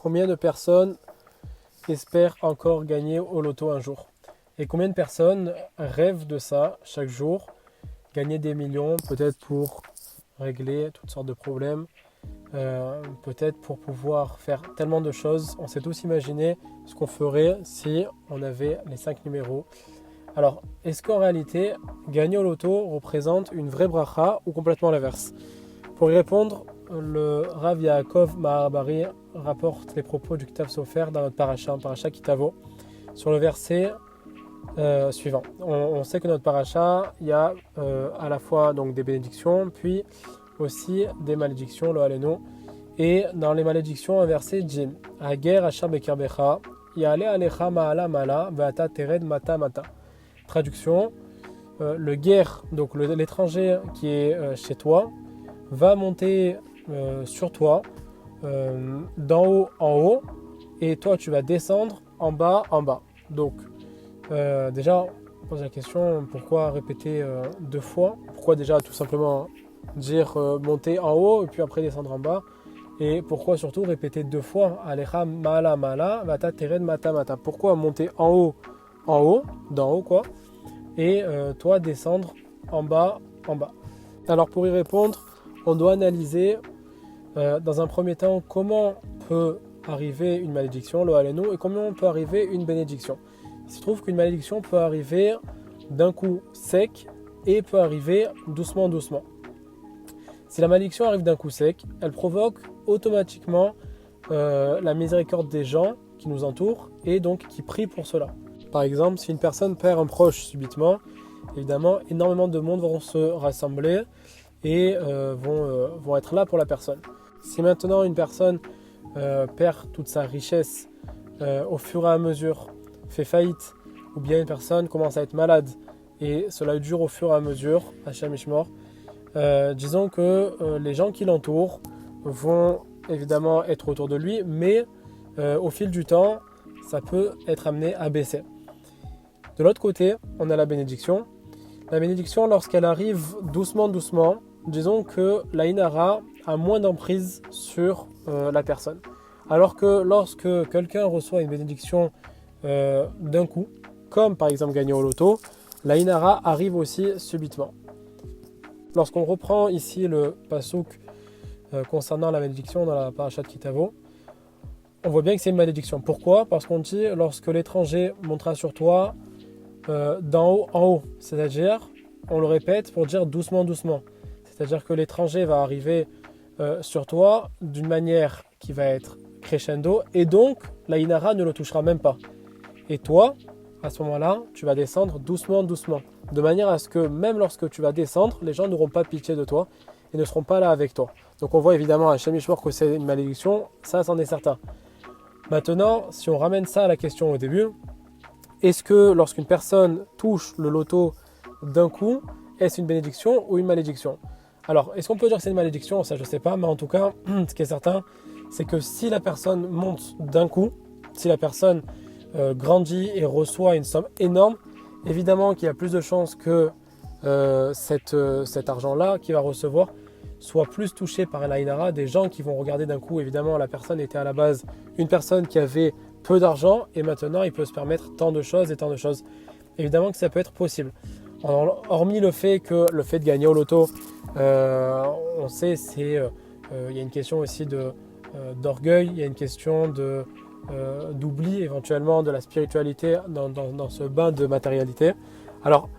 Combien de personnes espèrent encore gagner au loto un jour? Et combien de personnes rêvent de ça chaque jour? Gagner des millions, peut-être pour régler toutes sortes de problèmes, peut-être pour pouvoir faire tellement de choses. On s'est tous imaginé ce qu'on ferait si on avait les 5 numéros. Alors, est-ce qu'en réalité, gagner au loto représente une vraie bracha ou complètement l'inverse? Pour y répondre, le Rav Yaakov Mahabari rapporte les propos du Ktav Sofer dans notre paracha Kitavo, sur le verset suivant. On sait que notre paracha, il y a à la fois donc, des bénédictions, puis aussi des malédictions, lo aleno. Et dans les malédictions, un verset dit Hager Asher Bekerbecha, Yale Alecha Maala Maala, Veata Tered Mata Mata. Traduction, le guerre, donc l'étranger qui est chez toi, va monter sur toi d'en haut en haut, et toi tu vas descendre en bas en bas. Donc déjà, on pose la question, pourquoi répéter deux fois? Pourquoi déjà tout simplement dire monter en haut et puis après descendre en bas? Et pourquoi surtout répéter deux fois Alecha Maala Maala, Vata Tered Mata Mata? Pourquoi monter en haut, d'en haut quoi, et toi descendre en bas en bas? Alors pour y répondre, on doit analyser dans un premier temps comment peut arriver une malédiction, lo aleno, et comment peut arriver une bénédiction. Il se trouve qu'une malédiction peut arriver d'un coup sec et peut arriver doucement. Si la malédiction arrive d'un coup sec, elle provoque automatiquement la miséricorde des gens qui nous entourent et donc qui prient pour cela. Par exemple, si une personne perd un proche subitement, évidemment, énormément de monde vont se rassembler et vont être là pour la personne. Si maintenant une personne perd toute sa richesse au fur et à mesure, fait faillite, ou bien une personne commence à être malade et cela dure au fur et à mesure, Hachem Ishmor, disons que les gens qui l'entourent vont évidemment être autour de lui, mais au fil du temps, ça peut être amené à baisser. De l'autre côté, on a la bénédiction. La bénédiction, lorsqu'elle arrive doucement, disons que la Inara a moins d'emprise sur la personne. Alors que lorsque quelqu'un reçoit une bénédiction d'un coup, comme par exemple gagner au loto, la Inara arrive aussi subitement. Lorsqu'on reprend ici le pasuk concernant la malédiction dans la parashat Kitavo, on voit bien que c'est une malédiction. Pourquoi? Parce qu'on dit lorsque l'étranger montera sur toi d'en haut en haut, c'est-à-dire, on le répète pour dire doucement. C'est-à-dire que l'étranger va arriver sur toi d'une manière qui va être crescendo, et donc la Inara ne le touchera même pas. Et toi, à ce moment-là, tu vas descendre doucement, de manière à ce que même lorsque tu vas descendre, les gens n'auront pas pitié de toi et ne seront pas là avec toi. Donc on voit évidemment à Hachem Ishmor que c'est une malédiction, ça c'en est certain. Maintenant, si on ramène ça à la question au début, est-ce que lorsqu'une personne touche le loto d'un coup, est-ce une bénédiction ou une malédiction? Alors, est-ce qu'on peut dire que c'est une malédiction? Ça, je ne sais pas, mais en tout cas, ce qui est certain, c'est que si la personne monte d'un coup, si la personne grandit et reçoit une somme énorme, évidemment qu'il y a plus de chances que cet argent-là qu'il va recevoir soit plus touché par la Inara, des gens qui vont regarder d'un coup. Évidemment, la personne était à la base une personne qui avait peu d'argent et maintenant il peut se permettre tant de choses. Évidemment que ça peut être possible. Hormis le fait de gagner au loto, on sait, il y a une question aussi d'orgueil, il y a une question d'oubli éventuellement de la spiritualité dans ce bain de matérialité. Alors,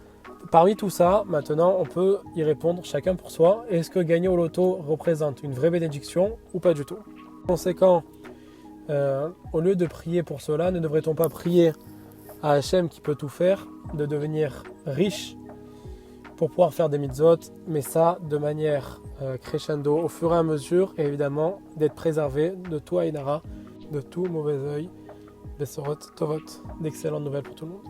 parmi tout ça, maintenant, on peut y répondre chacun pour soi. Est-ce que gagner au loto représente une vraie bénédiction ou pas du tout? Par conséquent, au lieu de prier pour cela, ne devrait-on pas prier à Hachem qui peut tout faire, de devenir riche pour pouvoir faire des mitzvot, mais ça de manière crescendo au fur et à mesure, et évidemment d'être préservé de tout Ainara, de tout mauvais œil, Bessorot Tovot, d'excellentes nouvelles pour tout le monde.